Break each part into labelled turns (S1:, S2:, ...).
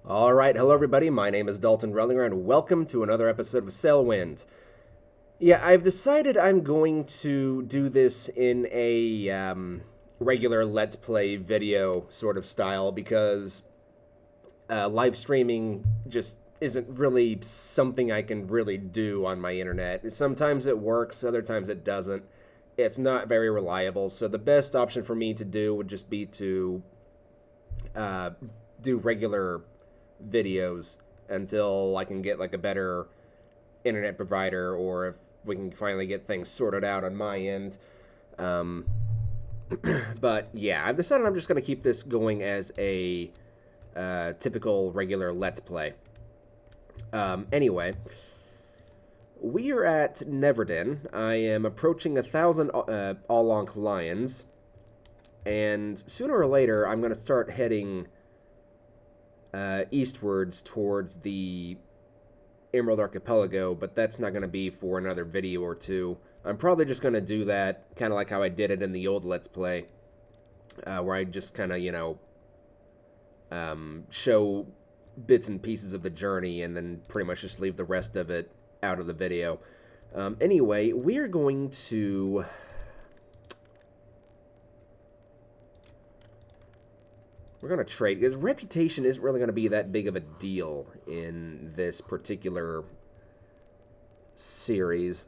S1: All right, hello everybody. My name is Dalton Rellinger, and welcome to another episode of Sailwind. Yeah, I've decided I'm going to do this in a regular Let's Play video sort of style because live streaming just isn't really something I can really do on my internet. Sometimes it works, other times it doesn't. It's not very reliable, so the best option for me to do would just be to uh, do regular videos until I can get like a better internet provider, or if we can finally get things sorted out on my end. Um, but yeah, I've decided I'm just going to keep this going as a typical regular Let's Play. Anyway, we are at Neverden. I am approaching 1,000 Alonk lions, and sooner or later I'm going to start heading eastwards towards the Emerald Archipelago, but that's not going to be for another video or two. I'm probably just going to do that kind of like how I did it in the old Let's Play, where I just kind of, show bits and pieces of the journey and then pretty much just leave the rest of it out of the video. Anyway, we are going to... We're going to trade, because reputation isn't really going to be that big of a deal in this particular series.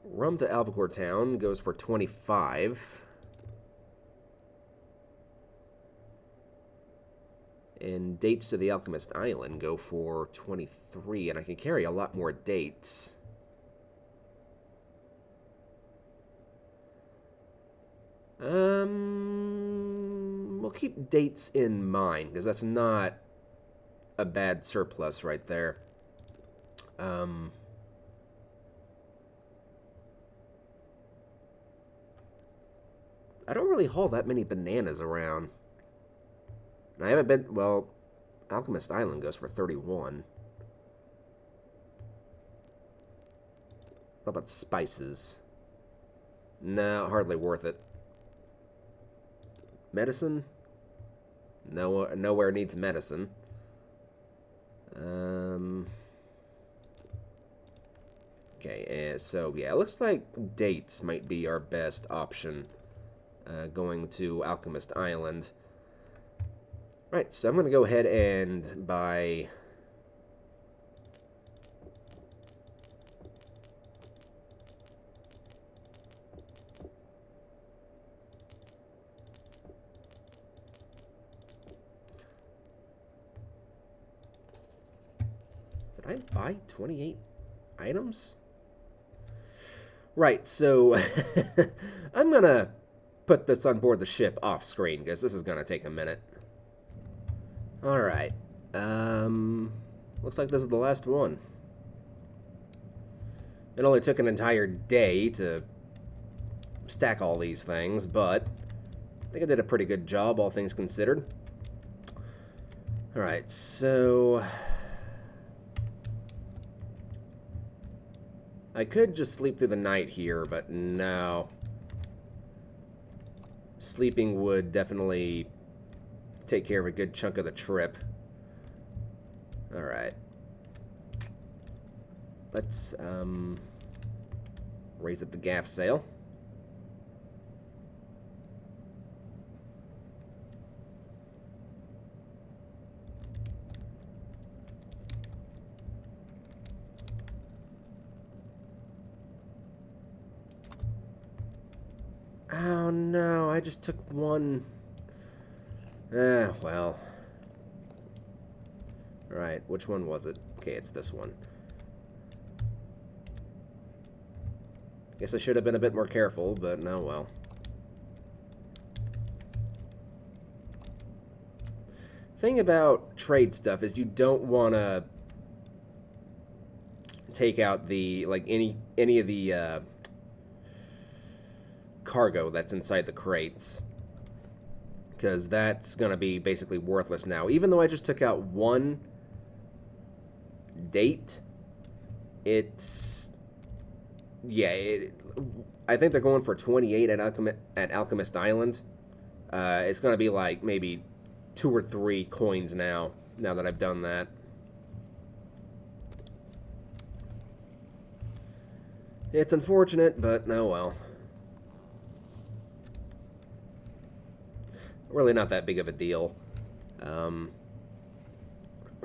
S1: Rum to Albacore Town goes for 25. And dates to the Alchemist Island go for 23, and I can carry a lot more dates. We'll keep dates in mind, because that's not a bad surplus right there. I don't really haul that many bananas around. And I haven't been, well, Alchemist Island goes for 31. How about spices? No, hardly worth it. Medicine? No, nowhere needs medicine. Okay, so yeah, it looks like dates might be our best option going to Alchemist Island. Right, so I'm going to go ahead and buy... Did I buy 28 items? Right, so I'm going to put this on board the ship off screen, because this is going to take a minute. Alright. Looks like this is the last one. It only took an entire day to stack all these things, but I think I did a pretty good job, all things considered. Alright, so... I could just sleep through the night here, but no. Sleeping would definitely take care of a good chunk of the trip. Alright. Let's raise up the gaff sail. Oh no, I just took one. Well. Alright, which one was it? Okay, it's this one. Guess I should have been a bit more careful, but no, well. Thing about trade stuff is you don't want to take out the, like, any of the cargo that's inside the crates, because that's going to be basically worthless now. Even though I just took out one date, it's Yeah, I think they're going for 28 at Alchemist Island. It's going to be like maybe 2 or 3 coins now. Now that I've done that, it's unfortunate, but no well. Really not that big of a deal. Um,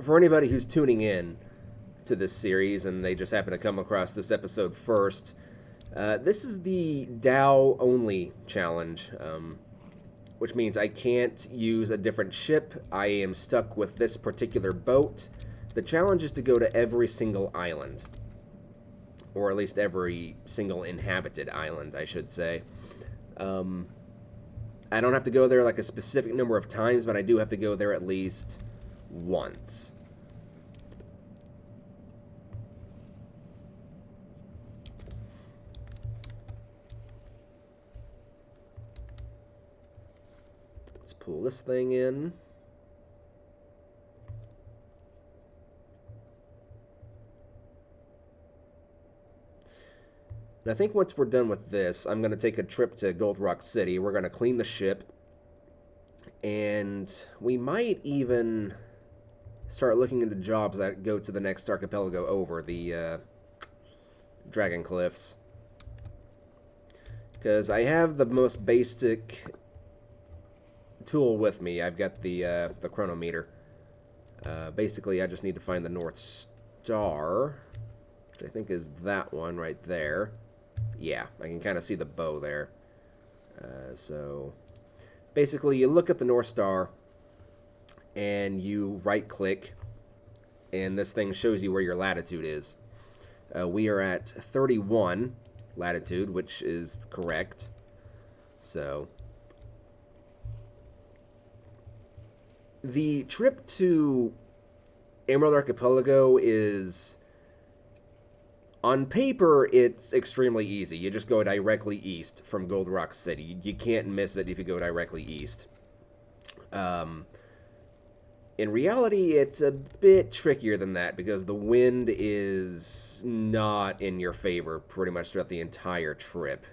S1: for anybody who's tuning in to this series and they just happen to come across this episode first, this is the Dhow only challenge, which means I can't use a different ship. I am stuck with this particular boat. The challenge is to go to every single island, or at least every single inhabited island, I should say. Um, I don't have to go there like a specific number of times, but I do have to go there at least once. Let's pull this thing in. And I think once we're done with this, I'm going to take a trip to Gold Rock City. We're going to clean the ship. And we might even start looking into jobs that go to the next archipelago over, the Dragon Cliffs. Because I have the most basic tool with me. I've got the chronometer. Basically, I just need to find the North Star, which I think is that one right there. Yeah, I can kind of see the bow there. So basically, you look at the North Star and you right-click, and this thing shows you where your latitude is. We are at 31 latitude, which is correct. So the trip to Emerald Archipelago is, on paper, it's extremely easy. You just go directly east from Gold Rock City. You can't miss it if you go directly east. In reality, it's a bit trickier than that because the wind is not in your favor pretty much throughout the entire trip.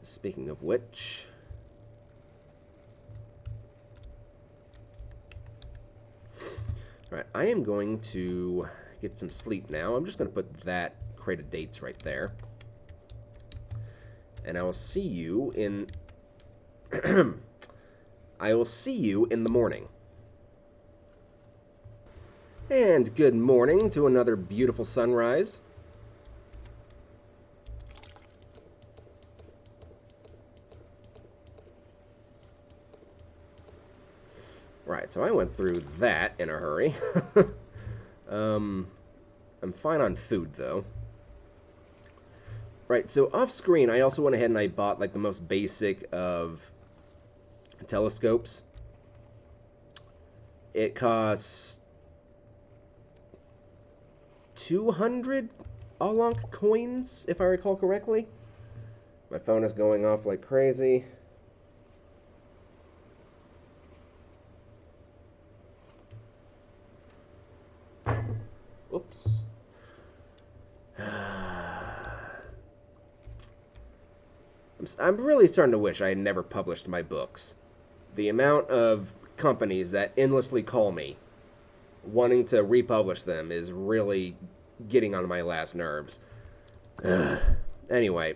S1: Speaking of which, alright, I am going to get some sleep now. I'm just going to put that crate of dates right there. And I will see you in I will see you in the morning. And good morning to another beautiful sunrise. Right, so I went through that in a hurry. I'm fine on food, though. Right, so off screen, I also went ahead and I bought like the most basic of telescopes. It costs 200 Alonk coins, if I recall correctly. My phone is going off like crazy. Oops. I'm really starting to wish I had never published my books. The amount of companies that endlessly call me wanting to republish them is really getting on my last nerves. Anyway,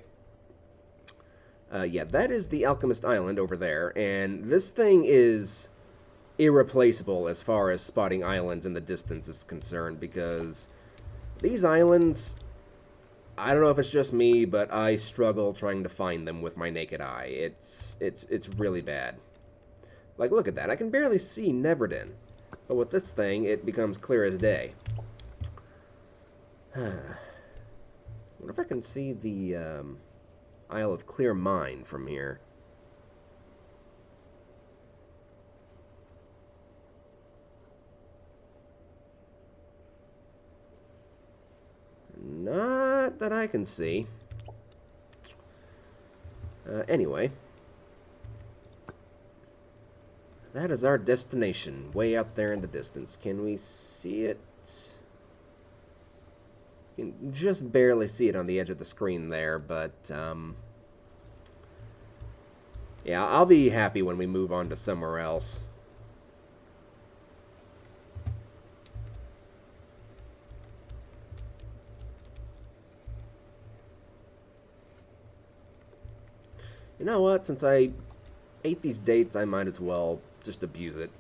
S1: yeah, that is the Alchemist Island over there, and this thing is irreplaceable as far as spotting islands in the distance is concerned, because these islands, I don't know if it's just me, but I struggle trying to find them with my naked eye. It's really bad. Like, look at that. I can barely see Neverden. But with this thing, it becomes clear as day. I wonder if I can see the Isle of Clear Mind from here. Not that I can see. Anyway. That is our destination, way out there in the distance. Can we see it? can just barely see it on the edge of the screen there, but yeah, I'll be happy when we move on to somewhere else. You know what? Since I ate these dates, I might as well just abuse it.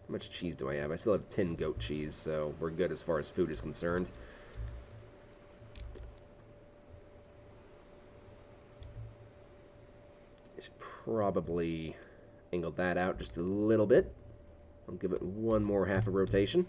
S1: How much cheese do I have? I still have 10 goat cheese, so we're good as far as food is concerned. I should probably angle that out just a little bit. I'll give it one more half a rotation.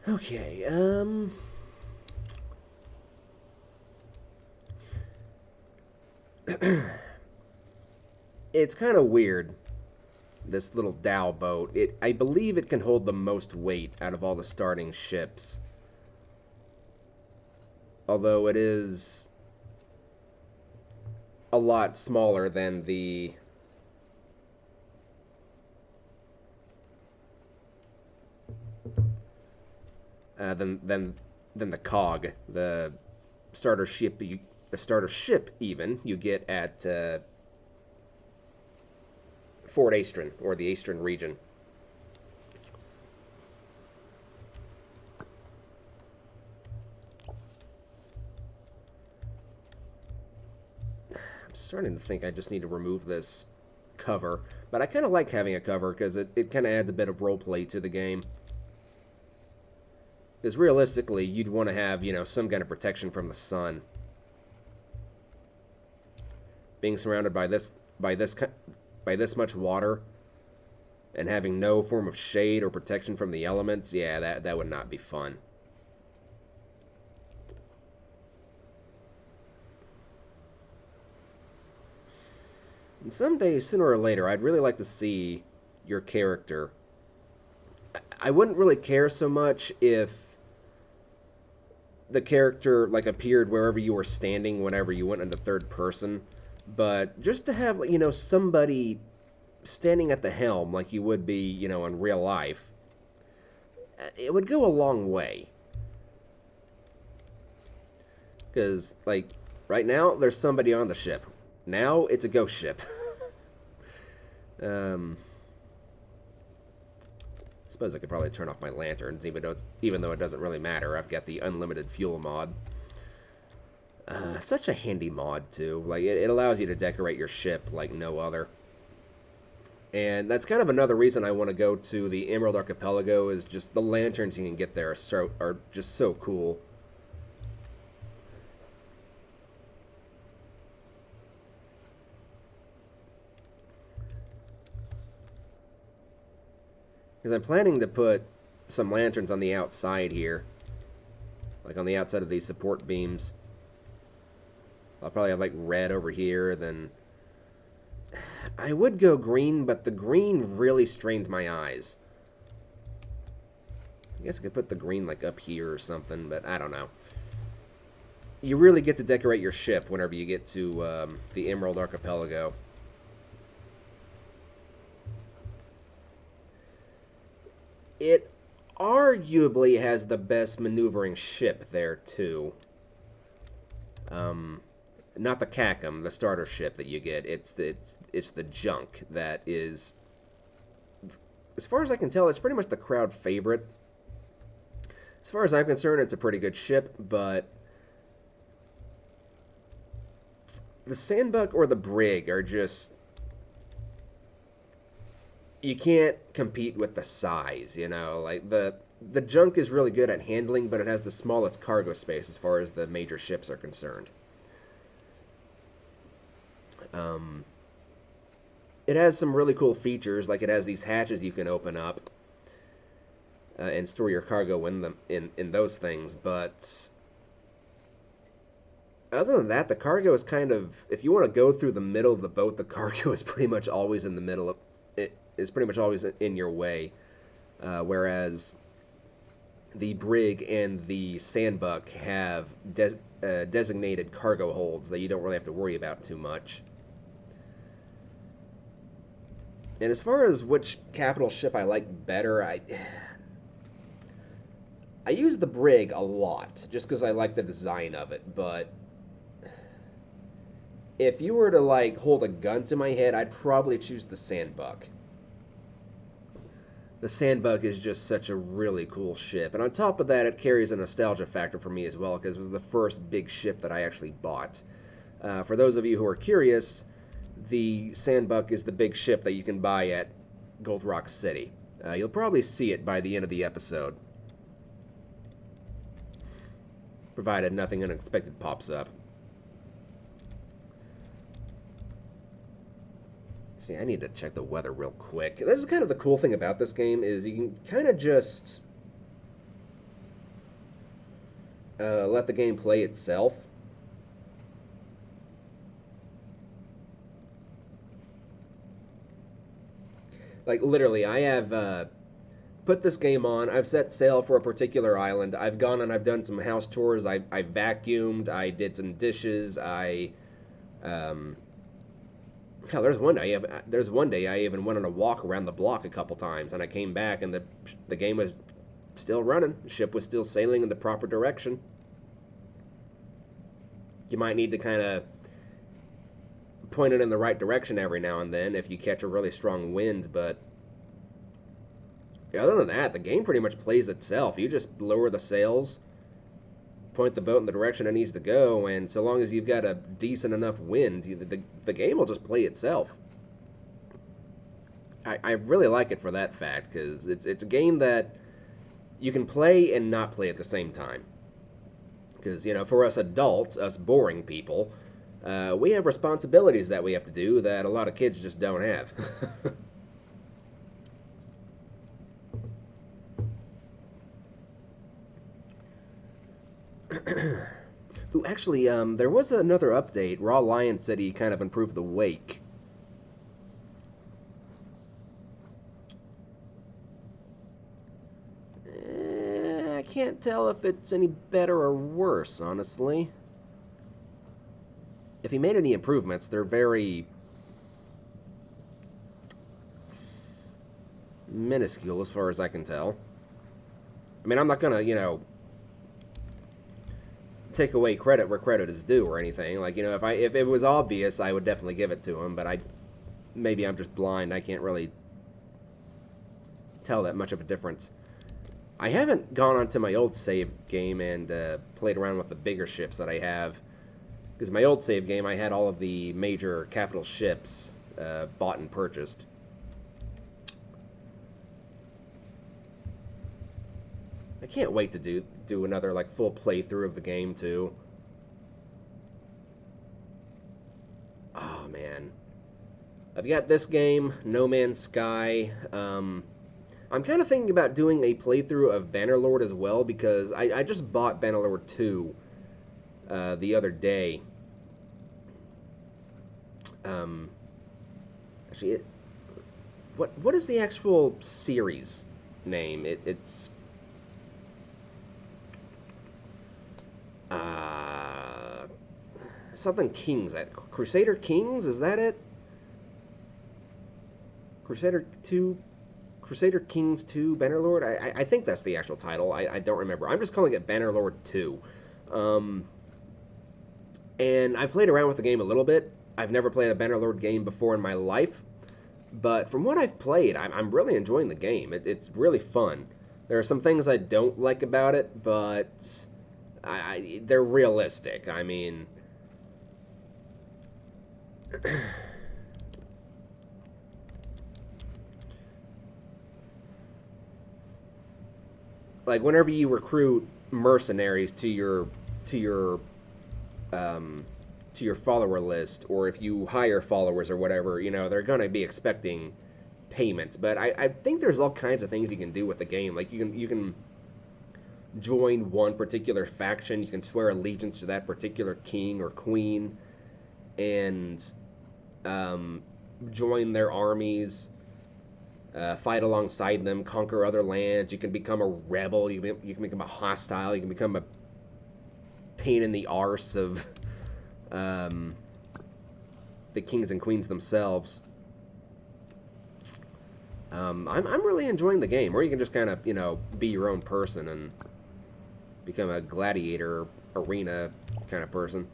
S1: Okay, it's kind of weird, this little Dhow boat. I believe it can hold the most weight out of all the starting ships. Although it is a lot smaller than the than the cog, the starter ship. The starter ship even you get at Fort Astron, or the Astron region. I'm starting to think I just need to remove this cover, but I kind of like having a cover because it kind of adds a bit of roleplay to the game. Because realistically, you'd want to have, some kind of protection from the sun. Being surrounded by this much water and having no form of shade or protection from the elements, yeah, that would not be fun. And someday, sooner or later, I'd really like to see your character. I wouldn't really care so much if the character appeared wherever you were standing whenever you went into third person, but just to have somebody standing at the helm like you would be in real life, it would go a long way. Because right now there's somebody on the ship. Now it's a ghost ship. Suppose I could probably turn off my lanterns, even though it doesn't really matter. I've got the unlimited fuel mod. Such a handy mod, too. It allows you to decorate your ship like no other. And that's kind of another reason I want to go to the Emerald Archipelago, is just the lanterns you can get there are just so cool. Because I'm planning to put some lanterns on the outside here. On the outside of these support beams. I'll probably have red over here, then I would go green, but the green really strained my eyes. I guess I could put the green up here or something, but I don't know. You really get to decorate your ship whenever you get to the Emerald Archipelago. It arguably has the best maneuvering ship there, too. Not the Cacum, the starter ship that you get. It's the junk that is, as far as I can tell, it's pretty much the crowd favorite. As far as I'm concerned, it's a pretty good ship, but the Sandbuck or the Brig are just, you can't compete with the size, you know. Like the junk is really good at handling, but it has the smallest cargo space as far as the major ships are concerned. Um, it has some really cool features, like it has these hatches you can open up and store your cargo in them in those things. But other than that, the cargo is kind of, if you want to go through the middle of the boat, the cargo is pretty much always in the middle of it, is pretty much always in your way. Whereas the Brig and the Sandbuck have designated cargo holds that you don't really have to worry about too much. And as far as which capital ship I like better, I use the Brig a lot just because I like the design of it. But if you were to like hold a gun to my head, I'd probably choose the Sandbuck. The Sandbuck is just such a really cool ship, and on top of that, it carries a nostalgia factor for me as well because it was the first big ship that I actually bought. For those of you who are curious, the Sandbuck is the big ship that you can buy at Gold Rock City. You'll probably see it by the end of the episode, provided nothing unexpected pops up. Actually, I need to check the weather real quick. This is kind of the cool thing about this game is you can kind of just let the game play itself. Like, literally, I have put this game on. I've set sail for a particular island. I've gone and I've done some house chores. I vacuumed. I did some dishes. Hell, there's one day I even went on a walk around the block a couple times, and I came back and the game was still running. The ship was still sailing in the proper direction. You might need to kind of point it in the right direction every now and then if you catch a really strong wind, but other than that, the game pretty much plays itself. You just lower the sails, point the boat in the direction it needs to go, and so long as you've got a decent enough wind, the game will just play itself. I really like it for that fact, because it's a game that you can play and not play at the same time. Because, you know, for us adults, us boring people, we have responsibilities that we have to do that a lot of kids just don't have. Ooh, actually, there was another update. Raw Lion said he kind of improved the wake. I can't tell if it's any better or worse, honestly. If he made any improvements, they're very minuscule as far as I can tell. I mean, I'm not gonna, you know, take away credit where credit is due or anything. Like, you know, if it was obvious, I would definitely give it to him, but maybe I'm just blind. I can't really tell that much of a difference. I haven't gone onto my old save game and played around with the bigger ships that I have, because my old save game I had all of the major capital ships bought and purchased. I can't wait to do another like full playthrough of the game too. Oh man, I've got this game, No Man's Sky. I'm kind of thinking about doing a playthrough of Bannerlord as well, because I just bought Bannerlord 2 the other day. Actually, what is the actual series name? It's something Kings. Crusader Kings, is that it? Crusader Kings 2 Bannerlord? I think that's the actual title. I don't remember. I'm just calling it Bannerlord 2. And I've played around with the game a little bit. I've never played a Bannerlord game before in my life, but from what I've played, I'm really enjoying the game. It's really fun. There are some things I don't like about it, but they're realistic. I mean, Like whenever you recruit mercenaries to your um, to your follower list, or if you hire followers or whatever, they're gonna be expecting payments. But I think there's all kinds of things you can do with the game. Like you can join one particular faction, you can swear allegiance to that particular king or queen, and um, join their armies, fight alongside them, conquer other lands. You can become a rebel. You can become a hostile. You can become a pain in the arse of um, the kings and queens themselves. I'm really enjoying the game, or you can just kind of be your own person and become a gladiator arena kind of person.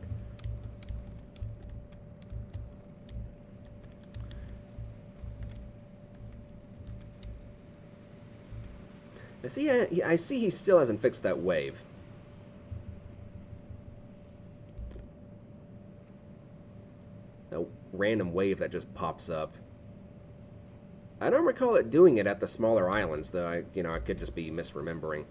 S1: I see he still hasn't fixed that wave. A random wave that just pops up. I don't recall it doing it at the smaller islands, though. I could just be misremembering.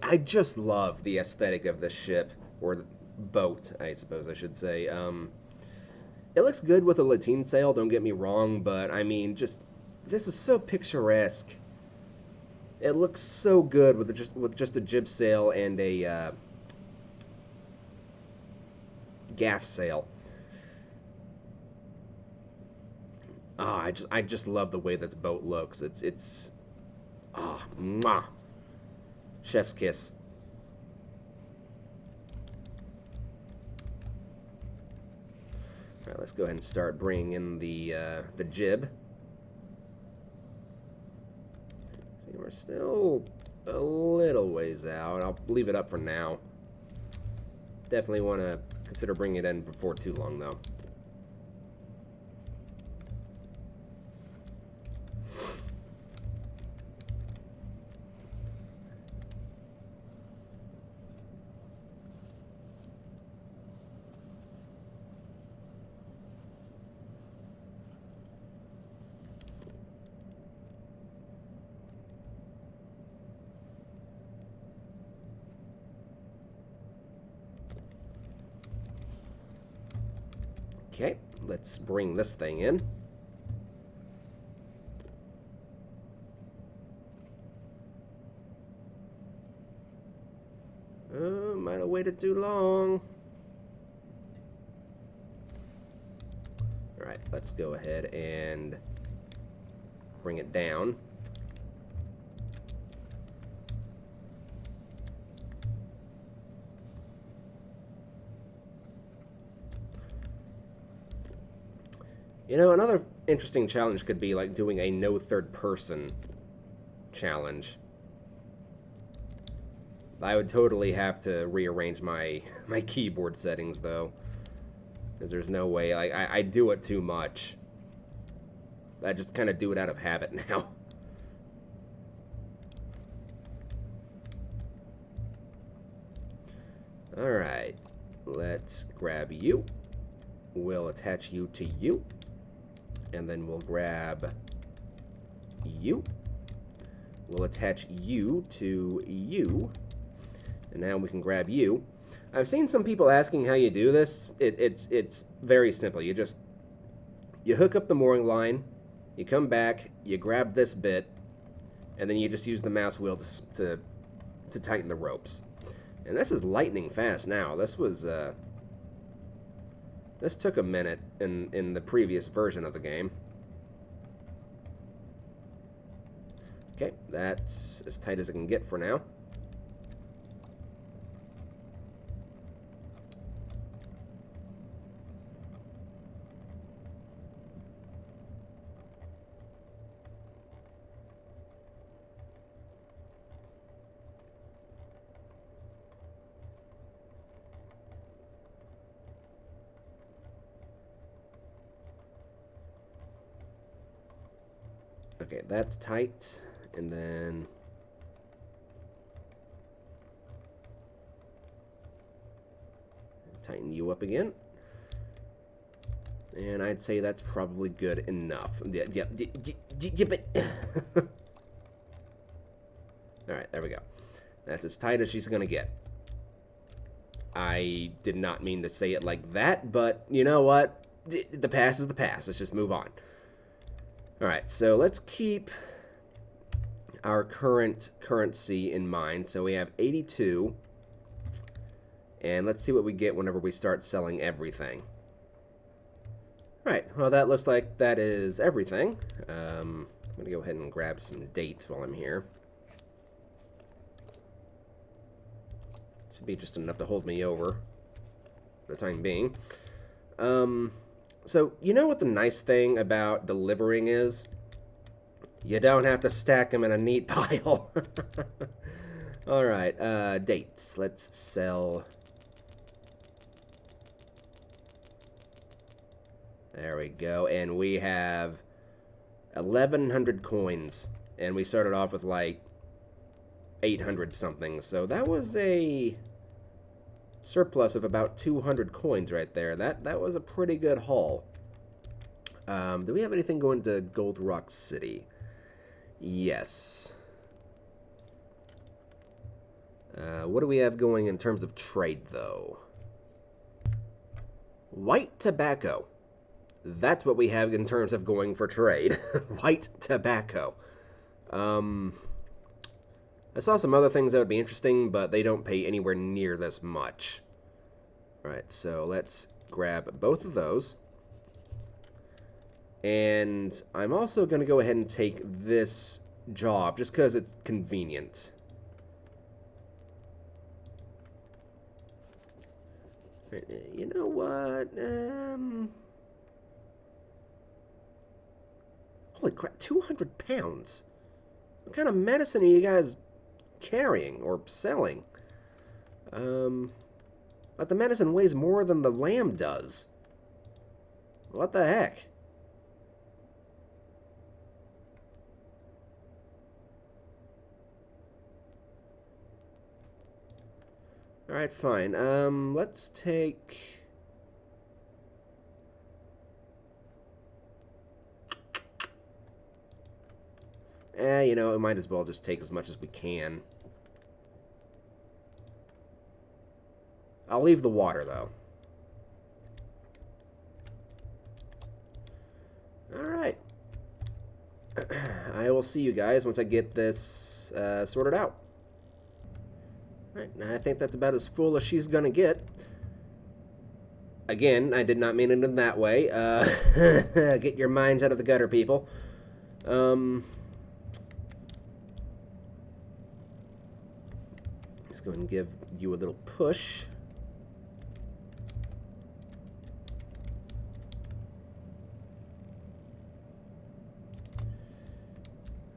S1: I just love the aesthetic of this ship, or the boat, I suppose I should say. It looks good with a lateen sail, don't get me wrong, but I mean, this is so picturesque. It looks so good with just a jib sail and a gaff sail. I just love the way this boat looks. It's mwah, chef's kiss. All right, let's go ahead and start bringing in the jib. See, we're still a little ways out. I'll leave it up for now. Definitely want to consider bringing it in before too long, though. Okay, let's bring this thing in. Might have waited too long. Alright, let's go ahead and bring it down. Another interesting challenge could be like doing a no third person challenge. I would totally have to rearrange my keyboard settings, though, because there's no way. I do it too much. I just kind of do it out of habit now. Alright, let's grab you. We'll attach you to you. And then we'll grab you. We'll attach you to you. And now we can grab you. I've seen some people asking how you do this. It's very simple. You hook up the mooring line, you come back, you grab this bit, and then you just use the mouse wheel to tighten the ropes. And this is lightning fast now. This took a minute in the previous version of the game. Okay, that's as tight as it can get for now. Okay, that's tight. And then tighten you up again. And I'd say that's probably good enough. Yeah, but Alright, there we go. That's as tight as she's gonna get. I did not mean to say it like that, but you know what? The past is the past. Let's just move on. Alright, so let's keep our current currency in mind. So we have 82. And let's see what we get whenever we start selling everything. Right, well that looks like that is everything. I'm going to go ahead and grab some dates while I'm here. Should be just enough to hold me over for the time being. So, you know what the nice thing about delivering is? You don't have to stack them in a neat pile. Alright, dates. Let's sell... There we go, and we have 1,100 coins, and we started off with like 800 something, so that was a surplus of about 200 coins right there. That was a pretty good haul. Do we have anything going to Gold Rock City? Yes. What do we have going in terms of trade, though? White tobacco. That's what we have in terms of going for trade. White tobacco. I saw some other things that would be interesting, but they don't pay anywhere near this much. Alright, so let's grab both of those. And I'm also going to go ahead and take this job, just because it's convenient. You know what? Holy crap, 200 pounds? What kind of medicine are you guys carrying or selling? But the medicine weighs more than the lamb does. What the heck? Alright, fine. Let's take... you know, it might as well just take as much as we can. I'll leave the water, though. Alright. I will see you guys once I get this sorted out. Alright, I think that's about as full as she's gonna get. Again, I did not mean it in that way. Get your minds out of the gutter, people. Just go ahead and give you a little push.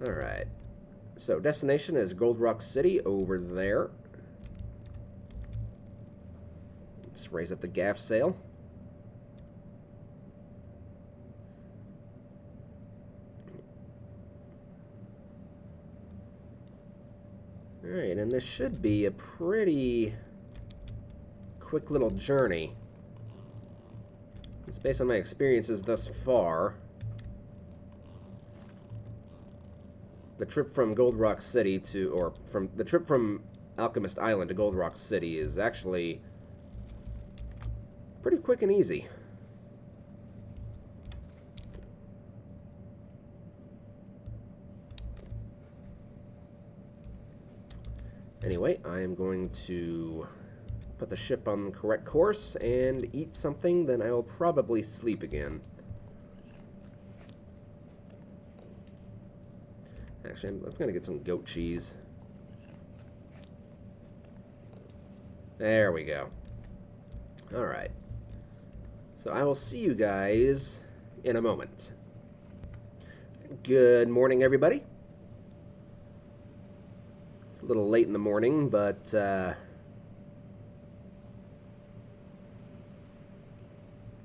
S1: Alright. So, destination is Gold Rock City over there. Let's raise up the gaff sail. Alright, and this should be a pretty quick little journey. It's based on my experiences thus far. The trip from Gold Rock City to, or from the trip from Alchemist Island to Gold Rock City is actually pretty quick and easy. Anyway, I am going to put the ship on the correct course and eat something, then I will probably sleep again. Actually, I'm going to get some goat cheese. There we go. Alright. So I will see you guys in a moment. Good morning, everybody. It's a little late in the morning, but kind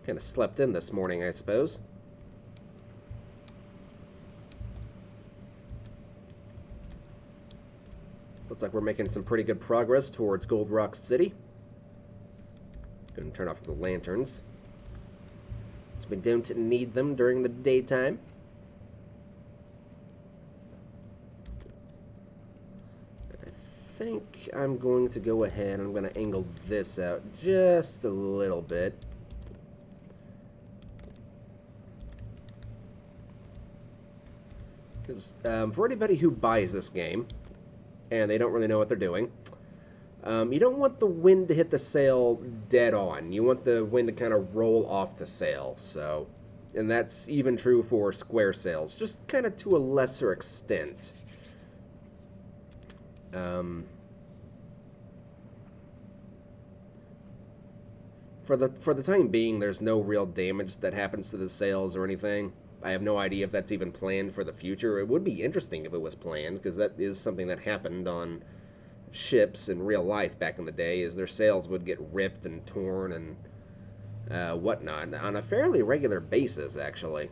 S1: of slept in this morning, I suppose. Looks like we're making some pretty good progress towards Gold Rock City. Gonna turn off the lanterns, so we don't need them during the daytime. I think I'm going to go ahead and I'm going to angle this out just a little bit. Because for anybody who buys this game, and they don't really know what they're doing, you don't want the wind to hit the sail dead on. You want the wind to kind of roll off the sail. So, and that's even true for square sails, just kind of to a lesser extent. For the time being, there's no real damage that happens to the sails or anything. I have no idea if that's even planned for the future. It would be interesting if it was planned, because that is something that happened on ships in real life back in the day, is their sails would get ripped and torn and whatnot on a fairly regular basis, actually.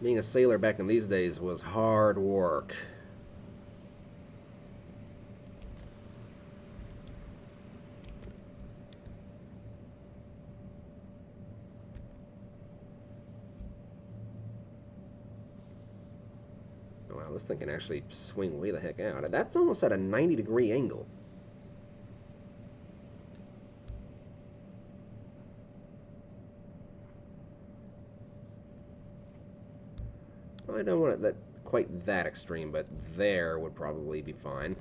S1: Being a sailor back in these days was hard work. Wow, this thing can actually swing way the heck out. That's almost at a 90-degree angle. Well, I don't want it that quite that extreme, but there would probably be fine.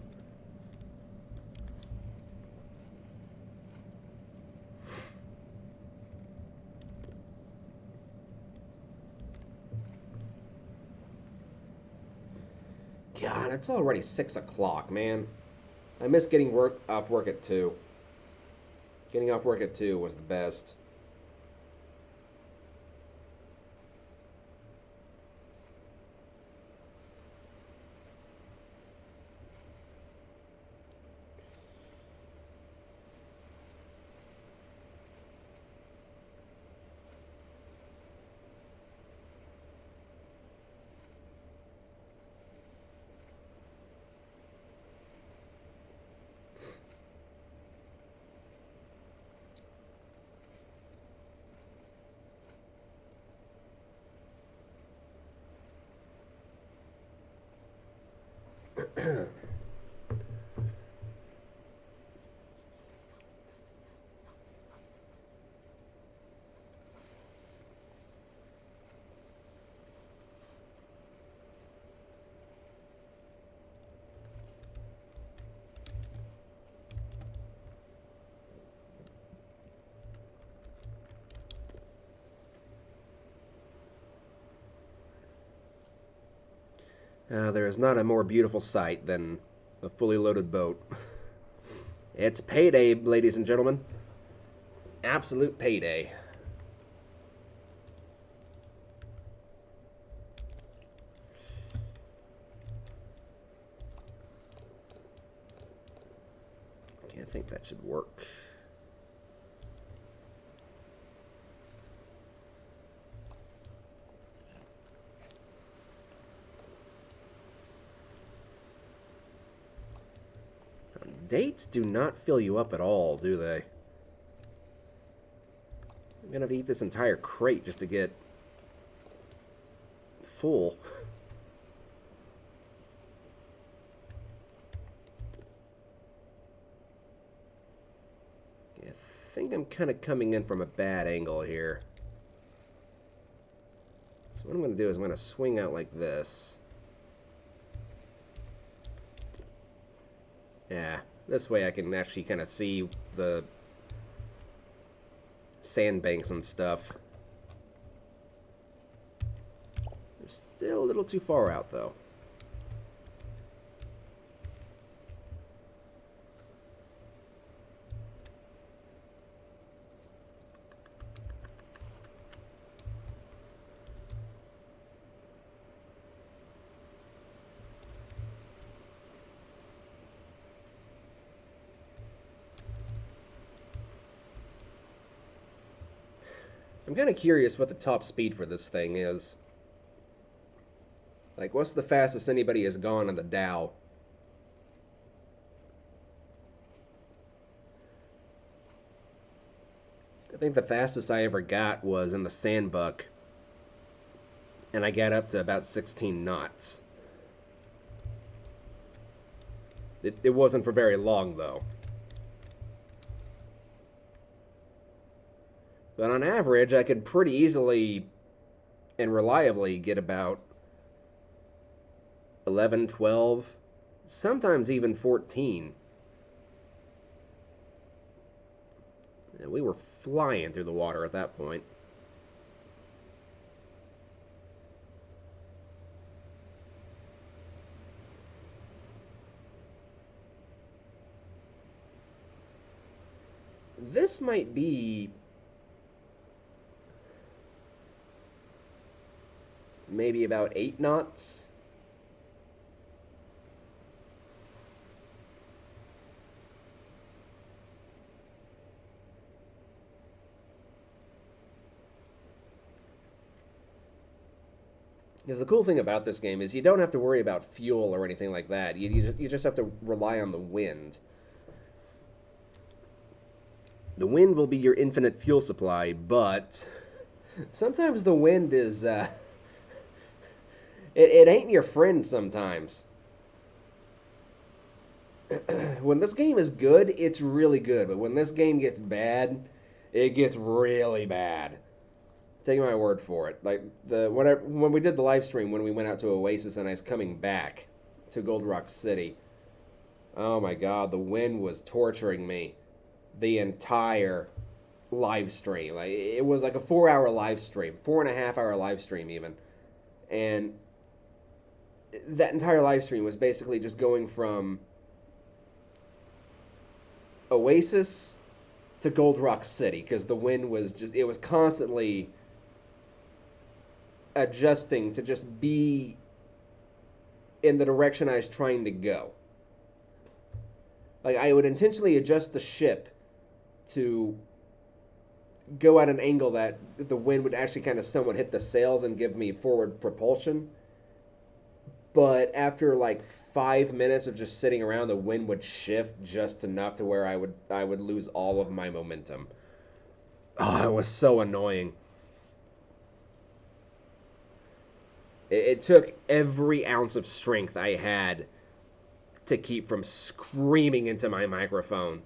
S1: God, it's already 6 o'clock, man. I miss getting off work at 2. Getting off work at 2 was the best. There is not a more beautiful sight than a fully loaded boat. It's payday, ladies and gentlemen. Absolute payday. Okay, I think that should work. Dates do not fill you up at all, do they? I'm gonna have to eat this entire crate just to get full. I think I'm kind of coming in from a bad angle here. So what I'm gonna do is I'm gonna swing out like this. Yeah. This way I can actually kind of see the sandbanks and stuff. They're still a little too far out, though. I'm kind of curious what the top speed for this thing is. Like, what's the fastest anybody has gone on the Dhow? I think the fastest I ever got was in the Sandbuck, and I got up to about 16 knots. It wasn't for very long, though. But on average, I could pretty easily and reliably get about 11, 12, sometimes even 14. And we were flying through the water at that point. This might be maybe about 8 knots. Because the cool thing about this game is you don't have to worry about fuel or anything like that. You just have to rely on the wind. The wind will be your infinite fuel supply, but sometimes the wind is, it ain't your friend sometimes. When this game is good, it's really good. But when this game gets bad, it gets really bad. Take my word for it. Like when we did the live stream when we went out to Oasis and I was coming back to Gold Rock City. Oh my God, the wind was torturing me the entire live stream. Like it was like a 4 hour live stream, 4.5 hour live stream even, and that entire live stream was basically just going from Oasis to Gold Rock City because the wind was just it was constantly adjusting to just be in the direction I was trying to go. Like I would intentionally adjust the ship to go at an angle that the wind would actually kind of somewhat hit the sails and give me forward propulsion. But after like 5 minutes of just sitting around, the wind would shift just enough to where I would lose all of my momentum. Oh, it was so annoying. It took every ounce of strength I had to keep from screaming into my microphone.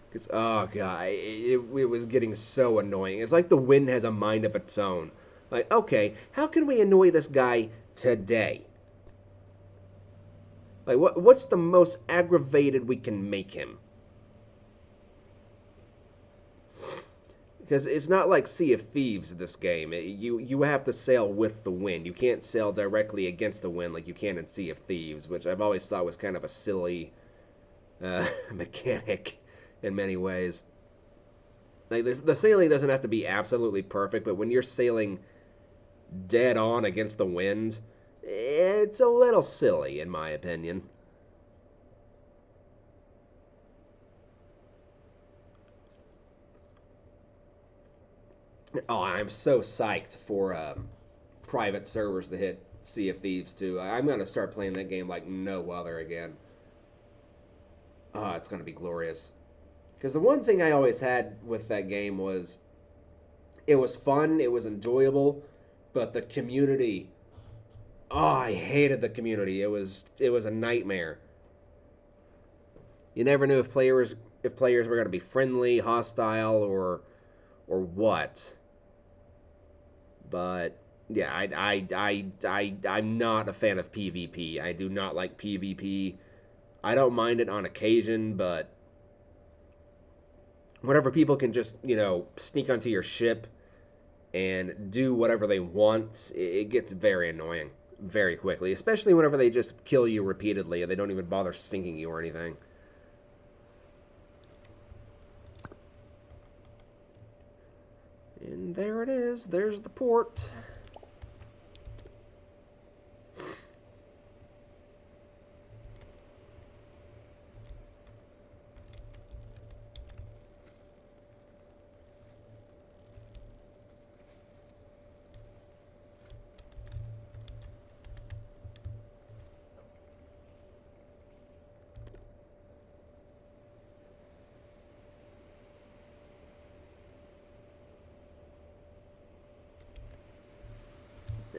S1: Because, oh, God, it was getting so annoying. It's like the wind has a mind of its own. Like, okay, how can we annoy this guy today? Like, what's the most aggravated we can make him? Because it's not like Sea of Thieves, this game. You have to sail with the wind. You can't sail directly against the wind like you can in Sea of Thieves, which I've always thought was kind of a silly mechanic in many ways. Like the sailing doesn't have to be absolutely perfect, but when you're sailing dead on against the wind, it's a little silly, in my opinion. Oh, I'm so psyched for private servers to hit Sea of Thieves too. I'm gonna start playing that game like no other again. Oh, it's gonna be glorious. Because the one thing I always had with that game was it was fun, it was enjoyable, but the community. Oh, I hated the community. It was a nightmare. You never knew if players were gonna be friendly, hostile, or what. But yeah, I'm not a fan of PvP. I do not like PvP. I don't mind it on occasion, but whenever people can just, sneak onto your ship and do whatever they want, it gets very annoying very quickly, especially whenever they just kill you repeatedly and they don't even bother sinking you or anything. And there it is. There's the port.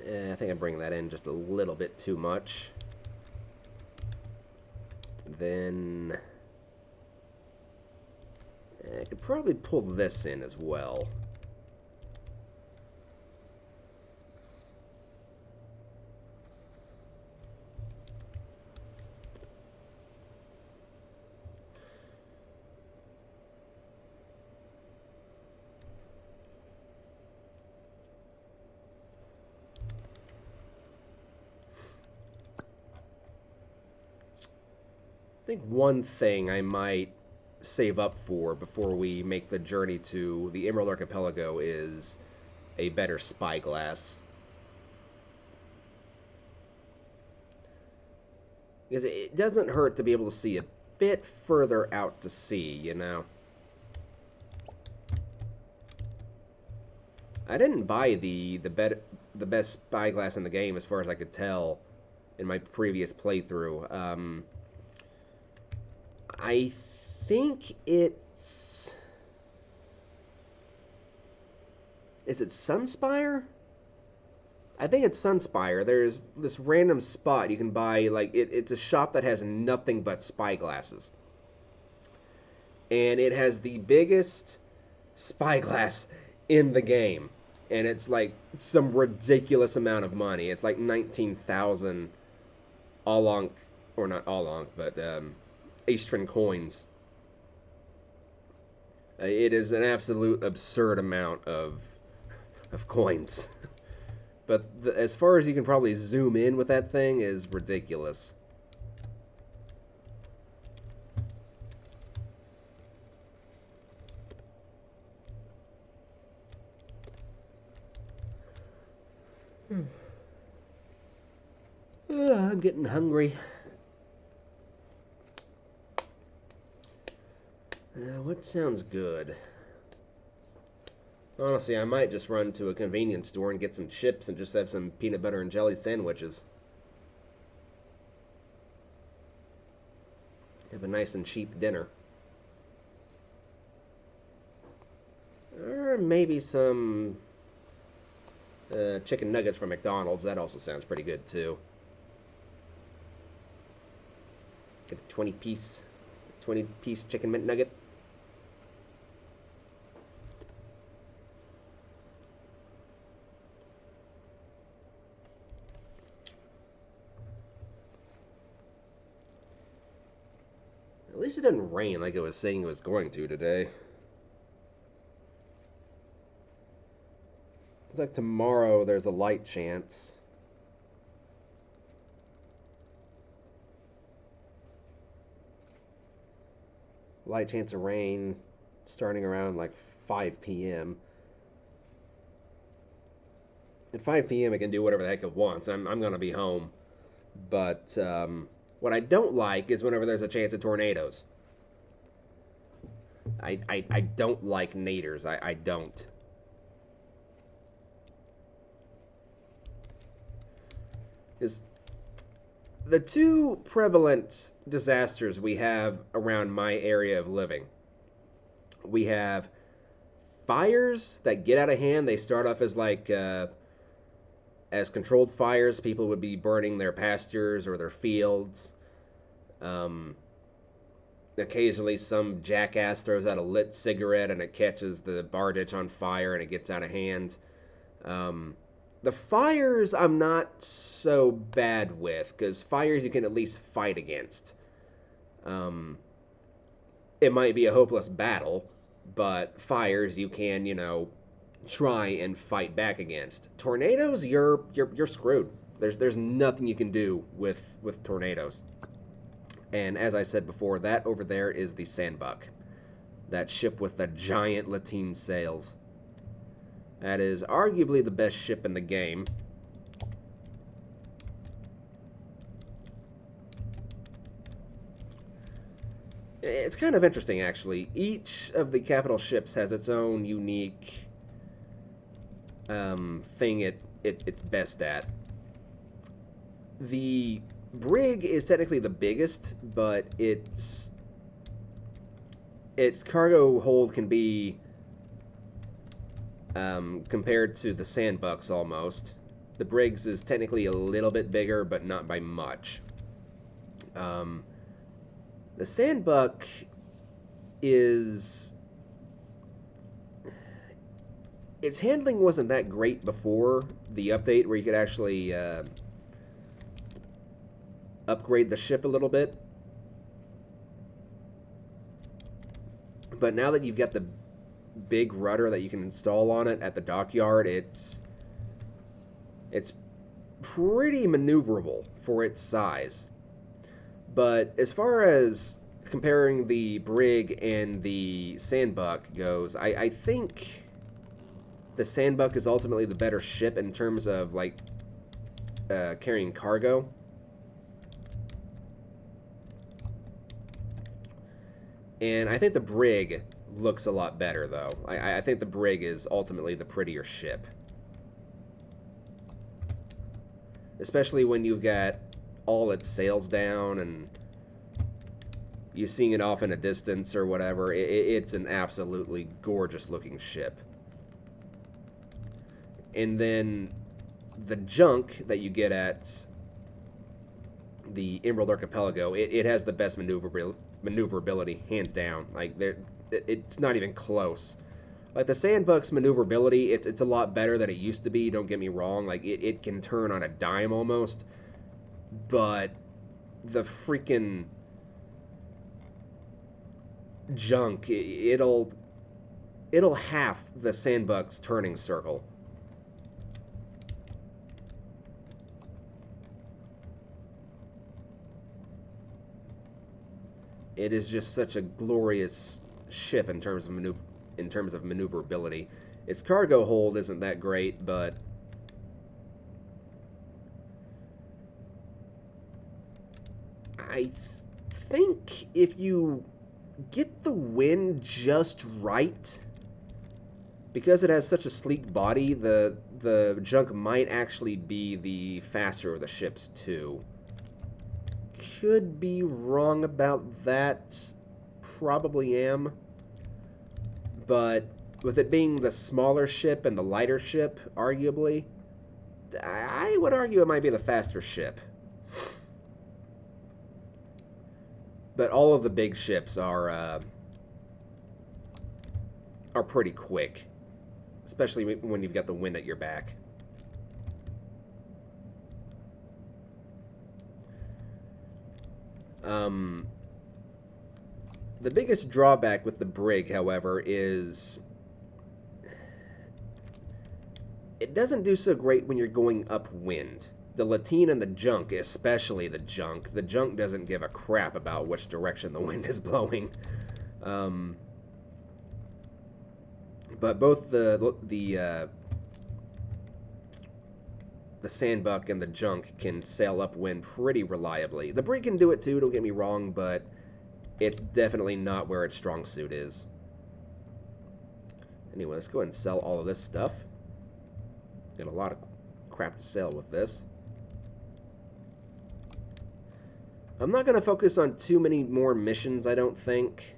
S1: I think I'm bringing that in just a little bit too much. Then I could probably pull this in as well. I think one thing I might save up for before we make the journey to the Emerald Archipelago is a better spyglass. Because it doesn't hurt to be able to see a bit further out to sea, you know? I didn't buy the best spyglass in the game as far as I could tell in my previous playthrough. I think it's... Is it Sunspire? I think it's Sunspire. There's this random spot you can buy, like, it's a shop that has nothing but spyglasses. And it has the biggest spyglass in the game. And it's like some ridiculous amount of money. It's like 19,000 Alonk, or not Alonk, but Astron coins. It is an absolute absurd amount of coins. But as far as you can probably zoom in with that thing is ridiculous. I'm getting hungry. What sounds good? Honestly, I might just run to a convenience store and get some chips and just have some peanut butter and jelly sandwiches. Have a nice and cheap dinner. Or maybe some chicken nuggets from McDonald's. That also sounds pretty good, too. Get a 20-piece chicken mint nugget. At least it didn't rain like it was saying it was going to today. Looks like tomorrow there's a light chance. Light chance of rain starting around like 5 p.m. At 5 p.m. it can do whatever the heck it wants. I'm going to be home. But what I don't like is whenever there's a chance of tornadoes. I don't like naders. I don't. Is the two prevalent disasters we have around my area of living. We have fires that get out of hand. They start off as like as controlled fires. People would be burning their pastures or their fields. Occasionally some jackass throws out a lit cigarette and it catches the bar ditch on fire and it gets out of hand. The fires I'm not so bad with, because fires you can at least fight against. It might be a hopeless battle, but fires you can, try and fight back against. Tornadoes, you're screwed. There's nothing you can do with tornadoes. And as I said before, that over there is the Sandbuck. That ship with the giant lateen sails. That is arguably the best ship in the game. It's kind of interesting, actually. Each of the capital ships has its own unique thing it's best at. The brig is technically the biggest, but its cargo hold can be compared to the Sandbucks almost. The Briggs is technically a little bit bigger, but not by much. The Sandbuck is... Its handling wasn't that great before the update, where you could actually upgrade the ship a little bit. But now that you've got the big rudder that you can install on it at the dockyard, it's pretty maneuverable for its size. But as far as comparing the Brig and the Sandbuck goes, I think the Sandbuck is ultimately the better ship in terms of, like, carrying cargo. And I think the Brig looks a lot better, though. I think the Brig is ultimately the prettier ship. Especially when you've got all its sails down and you're seeing it off in a distance or whatever. It's an absolutely gorgeous looking ship. And then the junk that you get at the Emerald Archipelago, it has the best maneuverability, hands down. Like, it's not even close. Like, the Sandbuck's maneuverability, it's a lot better than it used to be, don't get me wrong. Like, it can turn on a dime almost. But the freaking junk, it'll half the Sandbuck's turning circle. It is just such a glorious ship in terms of maneuverability. Its cargo hold isn't that great, but I think if you get the wind just right, because it has such a sleek body, the junk might actually be the faster of the ships too. Could be wrong about that. Probably am. But with it being the smaller ship and the lighter ship, arguably, I would argue it might be the faster ship. But all of the big ships are pretty quick, especially when you've got the wind at your back. The biggest drawback with the Brig, however, is it doesn't do so great when you're going upwind. The Lateen and the junk, especially the junk doesn't give a crap about which direction the wind is blowing. But both the Sandbuck and the junk can sail upwind pretty reliably. The Brig can do it too, don't get me wrong, but it's definitely not where its strong suit is. Anyway, let's go ahead and sell all of this stuff. Got a lot of crap to sell with this. I'm not going to focus on too many more missions, I don't think,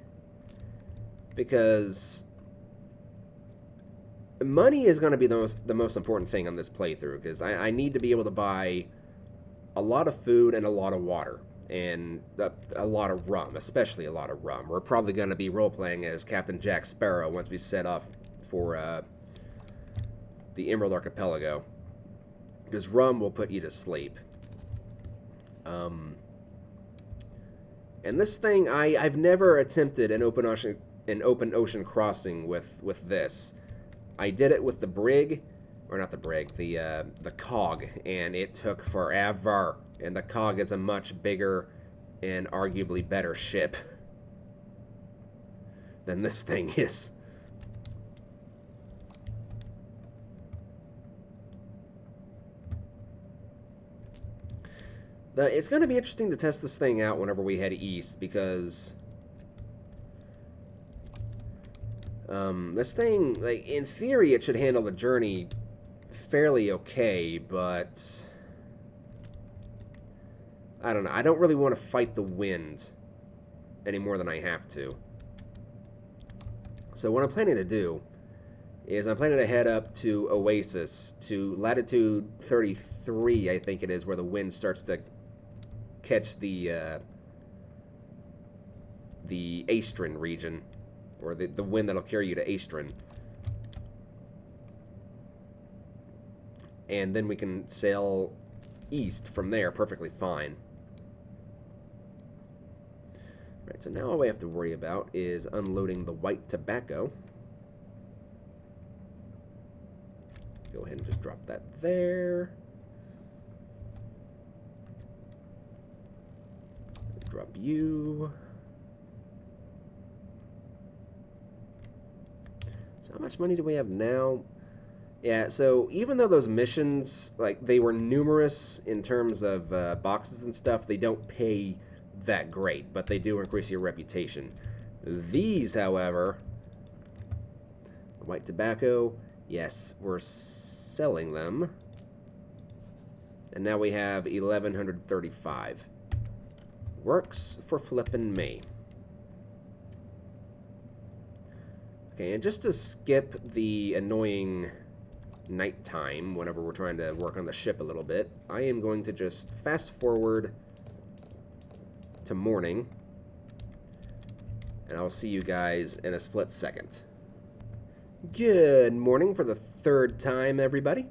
S1: because money is going to be the most important thing on this playthrough, because I need to be able to buy a lot of food and a lot of water, and a lot of rum, especially a lot of rum. We're probably going to be role-playing as Captain Jack Sparrow once we set off for the Emerald Archipelago, because rum will put you to sleep. And this thing, I've never attempted an open ocean crossing with this. I did it with the Brig, or not the Brig, the Cog, and it took forever. And the Cog is a much bigger and arguably better ship than this thing is. It's going to be interesting to test this thing out whenever we head east, because this thing, like, in theory, it should handle the journey fairly okay, but I don't know. I don't really want to fight the wind any more than I have to. So what I'm planning to do is I'm planning to head up to Oasis, to latitude 33, I think it is, where the wind starts to catch the Astron region, or the wind that'll carry you to Astron. And then we can sail east from there perfectly fine. Right, so now all we have to worry about is unloading the white tobacco. Go ahead and just drop that there. Drop you. So how much money do we have now? Yeah, so even though those missions, like, they were numerous in terms of boxes and stuff, they don't pay that great, but they do increase your reputation. These, however, white tobacco, yes, we're selling them. And now we have 1,135. Works for flippin' me. Okay, and just to skip the annoying nighttime whenever we're trying to work on the ship a little bit, I am going to just fast forward to morning, and I'll see you guys in a split second. Good morning for the third time, everybody.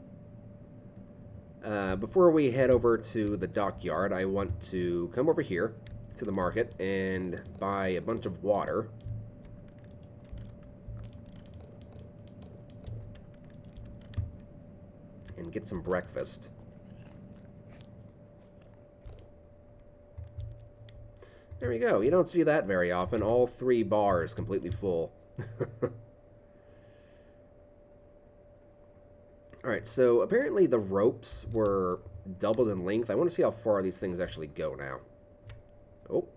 S1: Before we head over to the dockyard, I want to come over here to the market and buy a bunch of water. And get some breakfast. There we go. You don't see that very often. All 3 bars completely full. Alright, so apparently the ropes were doubled in length. I want to see how far these things actually go now. Oh.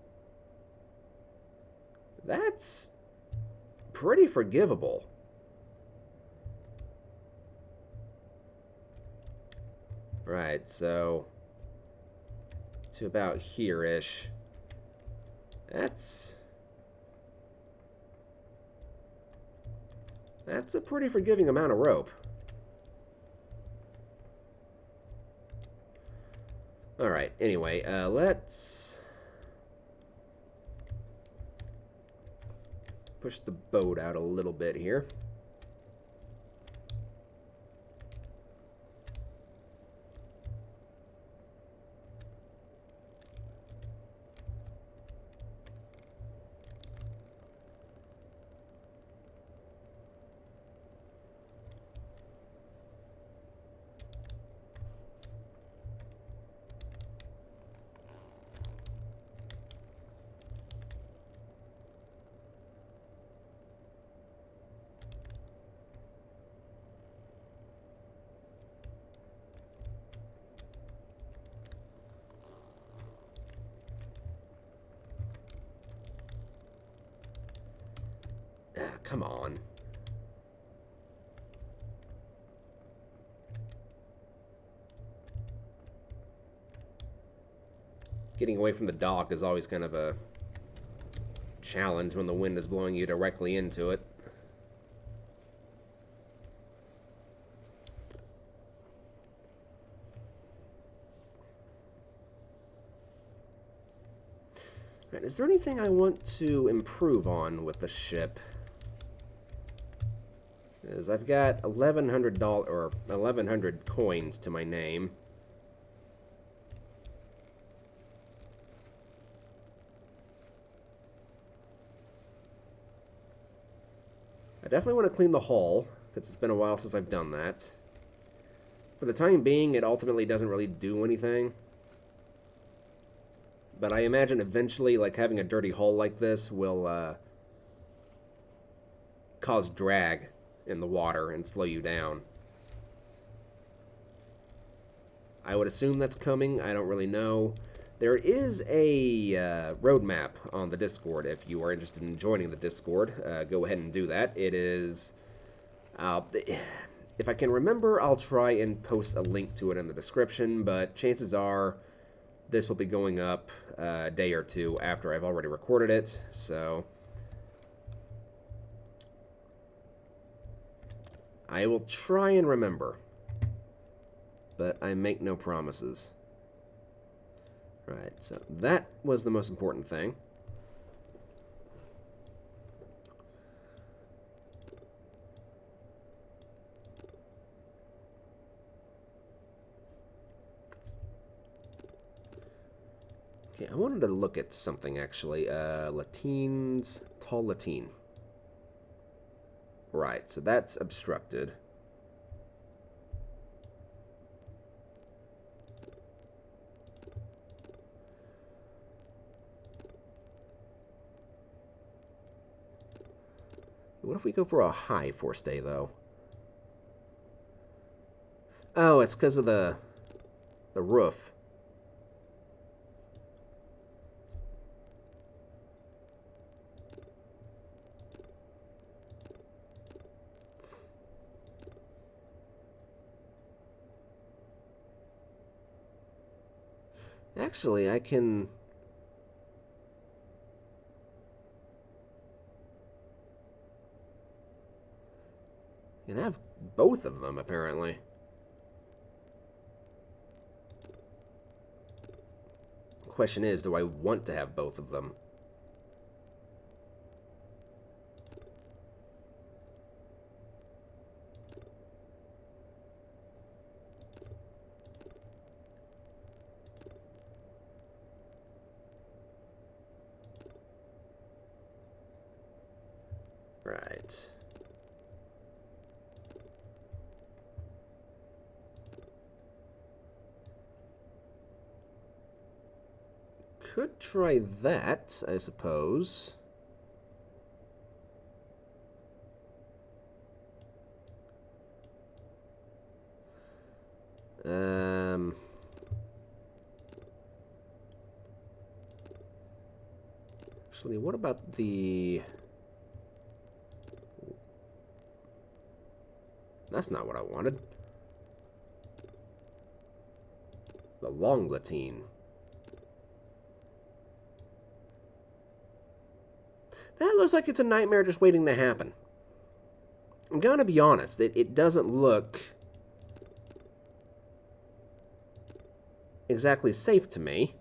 S1: That's pretty forgivable. Right, so to about here-ish. That's a pretty forgiving amount of rope. Alright, anyway, let's push the boat out a little bit here. Come on. Getting away from the dock is always kind of a challenge when the wind is blowing you directly into it. Right, is there anything I want to improve on with the ship? Is I've got $1,100 or 1,100 coins to my name. I definitely want to clean the hull, because it's been a while since I've done that. For the time being, it ultimately doesn't really do anything. But I imagine eventually, like, having a dirty hull like this will cause drag in the water and slow you down. I would assume that's coming. I don't really know. There is a roadmap on the Discord. If you are interested in joining the Discord, go ahead and do that. It is... if I can remember, I'll try and post a link to it in the description, but chances are this will be going up a day or two after I've already recorded it, so... I will try and remember, but I make no promises. Right, so that was the most important thing. Okay, I wanted to look at something actually. Latines, tall latine. Right, so that's obstructed. What if we go for a high forestay, though? Oh, it's because of the roof. Actually, I can have both of them, apparently. The question is, do I want to have both of them? Right. Could try that, I suppose. Um, actually, what about the... That's not what I wanted. The long latine. That looks like it's a nightmare just waiting to happen. I'm gonna be honest, it doesn't look exactly safe to me.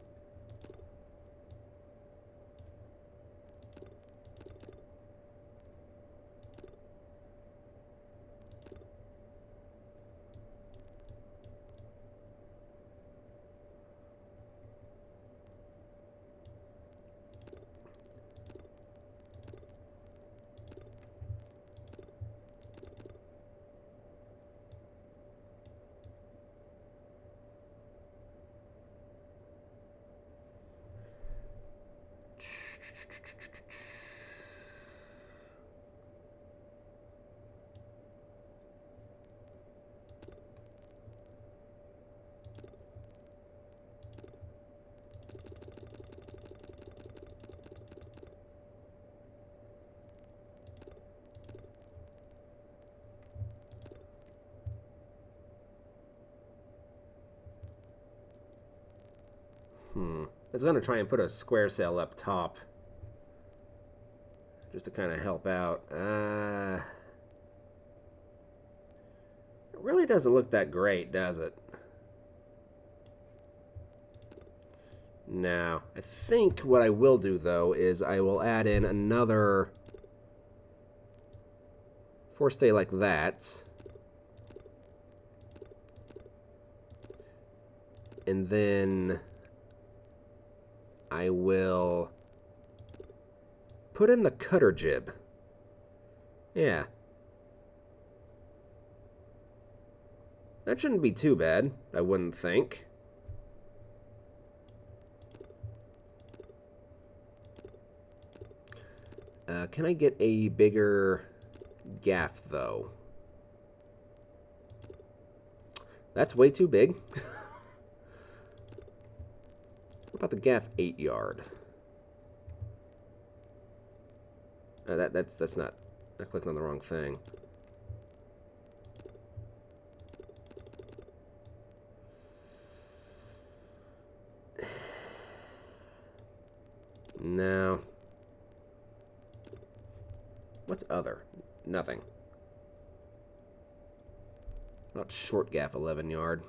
S1: I was gonna try and put a square sail up top, just to kind of help out. It really doesn't look that great, does it? No. I think what I will do, though, is I will add in another forestay like that. And then I will put in the cutter jib. Yeah. That shouldn't be too bad, I wouldn't think. Can I get a bigger gaff, though? That's way too big. What about the gaff 8 yard? That's not... I clicked on the wrong thing. No. What's other? Nothing. Not short gaff 11 yard.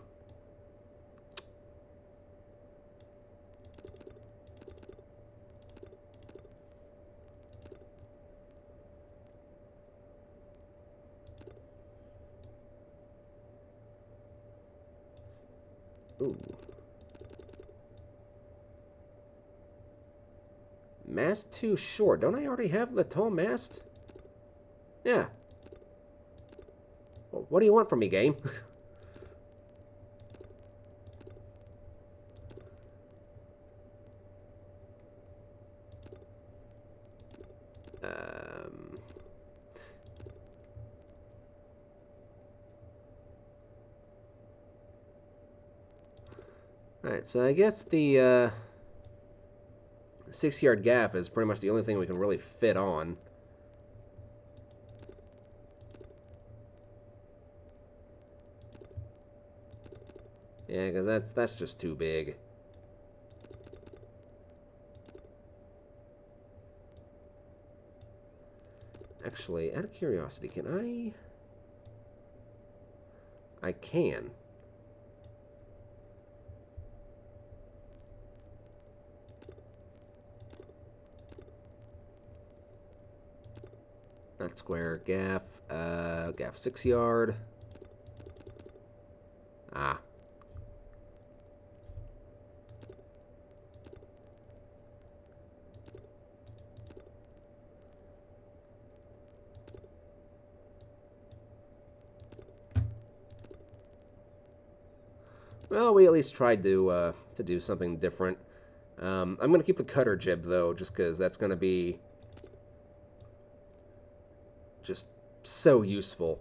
S1: Ooh. Mast too short. Don't I already have the tall mast? Yeah. Well, what do you want from me, game? um... Alright, so I guess the 6-yard gaff is pretty much the only thing we can really fit on. Yeah, because that's just too big. Actually, out of curiosity, can I can. Not square, gaff, gaff 6-yard. Ah. Well, we at least tried to do something different. I'm going to keep the cutter jib, though, just because that's going to be just so useful,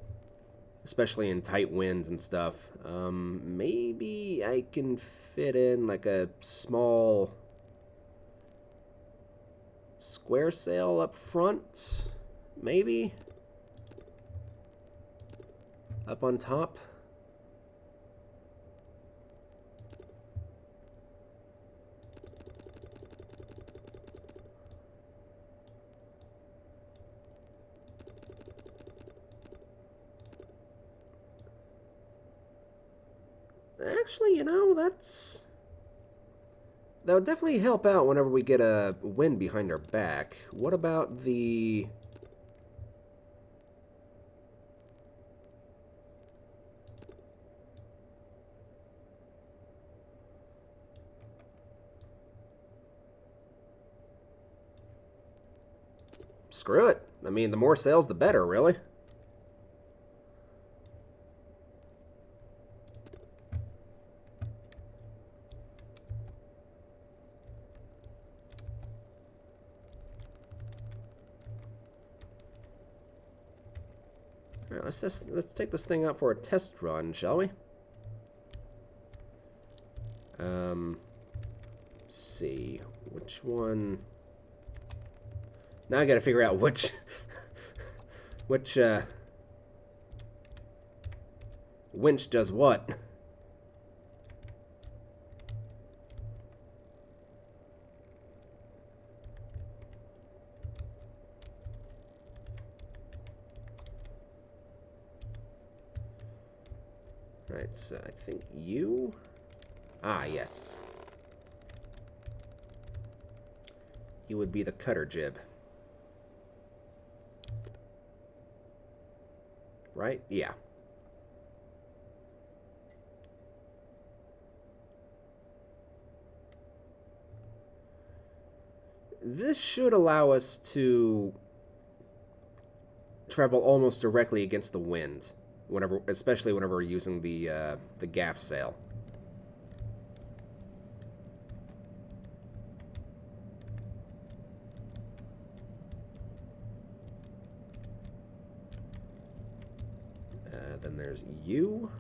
S1: especially in tight winds and stuff. Maybe I can fit in like a small square sail up front, maybe? Up on top? Actually, that would definitely help out whenever we get a wind behind our back. What about the... Screw it. I mean, the more sails, the better, really. All right, let's take this thing out for a test run, shall we? Let's see, which one? Now I got to figure out which winch does what. Right, so I think you... Ah, yes. You would be the cutter jib. Right? Yeah. This should allow us to travel almost directly against the wind, especially whenever we're using the gaff sail. Then there's you.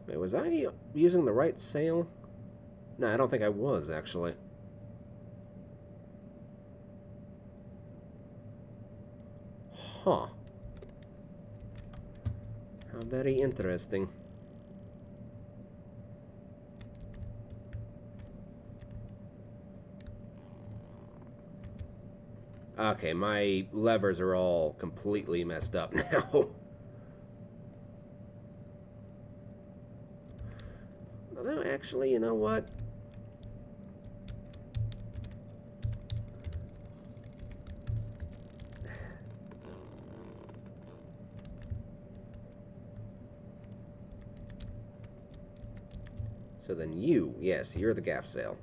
S1: Wait, was I using the right sail? No, I don't think I was, actually. Huh. Very interesting. Okay, my levers are all completely messed up now. Although, actually, you know what? So then you, yes, you're the gaff sail.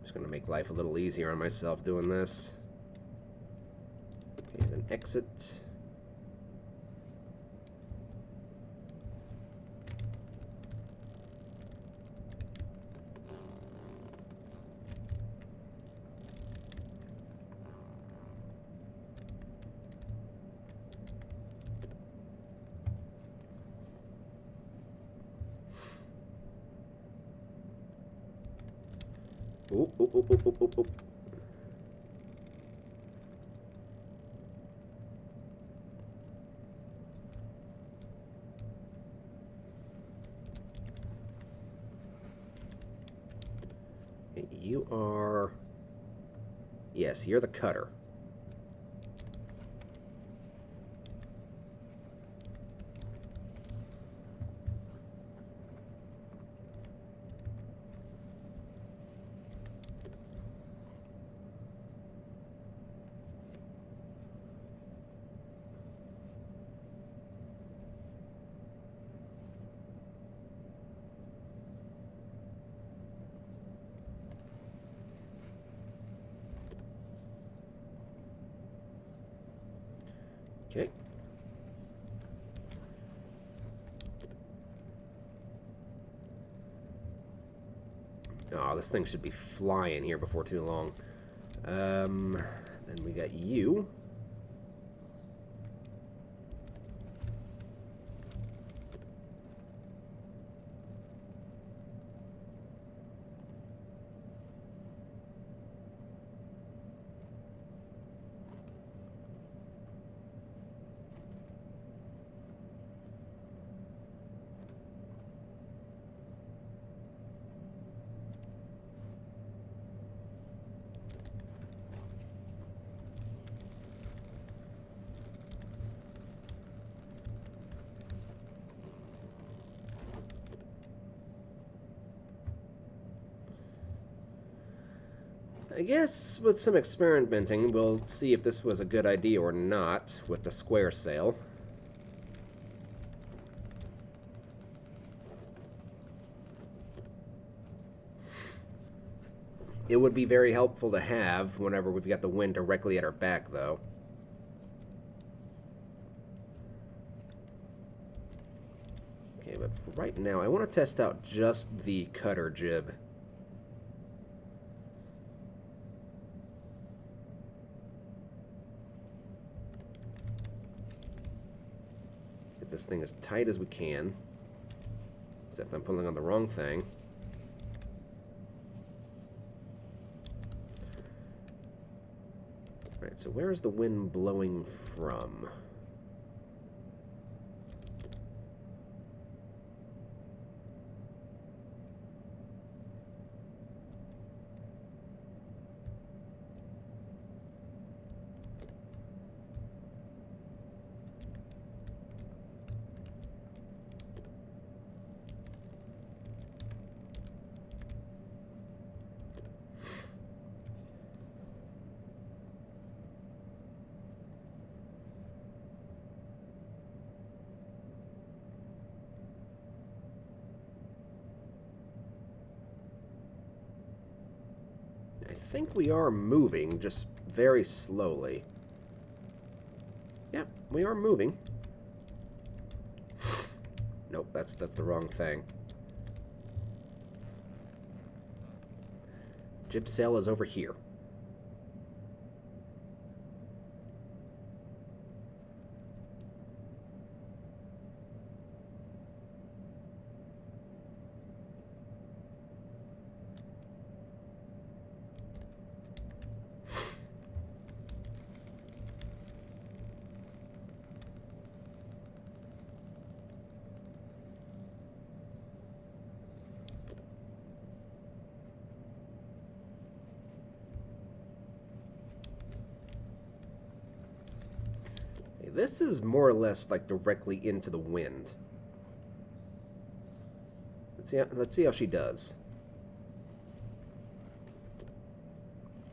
S1: Just gonna make life a little easier on myself doing this. Okay, then exit. Oop, oop, oop, oop, oop, oop, oop. You are... Yes, you're the cutter. Okay. Oh, this thing should be flying here before too long. Then we got you. I guess with some experimenting, we'll see if this was a good idea or not with the square sail. It would be very helpful to have whenever we've got the wind directly at our back, though. Okay, but for right now, I want to test out just the cutter jib. Get this thing as tight as we can, except I'm pulling on the wrong thing. Right, so where is the wind blowing from? I think we are moving, just very slowly. Yeah, we are moving. Nope, that's the wrong thing. Jib sail is over here. This is more or less like directly into the wind. Let's see how she does.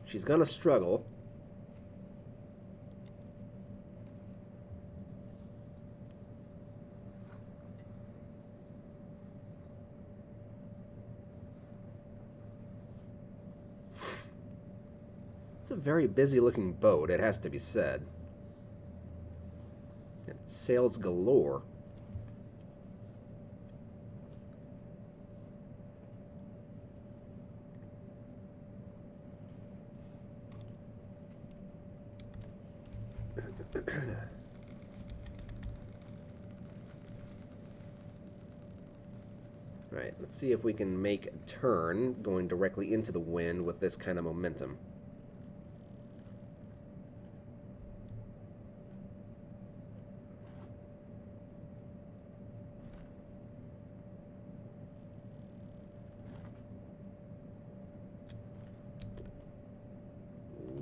S1: She's gonna struggle. It's a very busy looking boat, it has to be said. It sails galore. Right, let's see if we can make a turn going directly into the wind with this kind of momentum.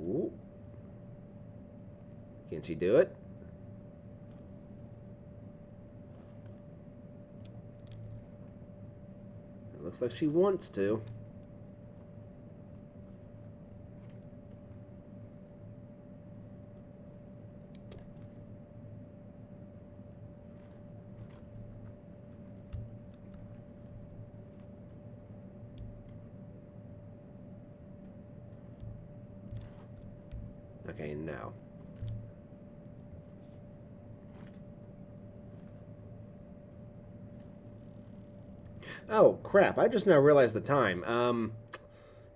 S1: Ooh. Can she do it? It looks like she wants to. Okay, now. Oh, crap. I just now realized the time.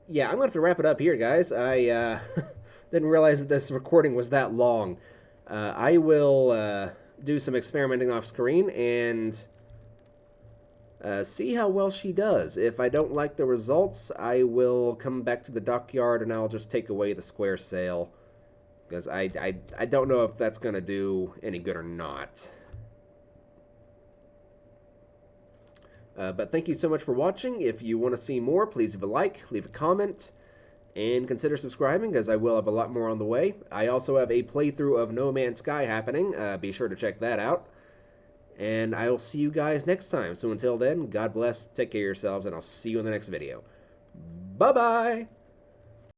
S1: Yeah, I'm going to have to wrap it up here, guys. I didn't realize that this recording was that long. I will do some experimenting off screen and see how well she does. If I don't like the results, I will come back to the dockyard and I'll just take away the square sail. Because I don't know if that's going to do any good or not. But thank you so much for watching. If you want to see more, please leave a like, leave a comment, and consider subscribing, as I will have a lot more on the way. I also have a playthrough of No Man's Sky happening. Be sure to check that out. And I will see you guys next time. So until then, God bless, take care of yourselves, and I'll see you in the next video. Bye-bye!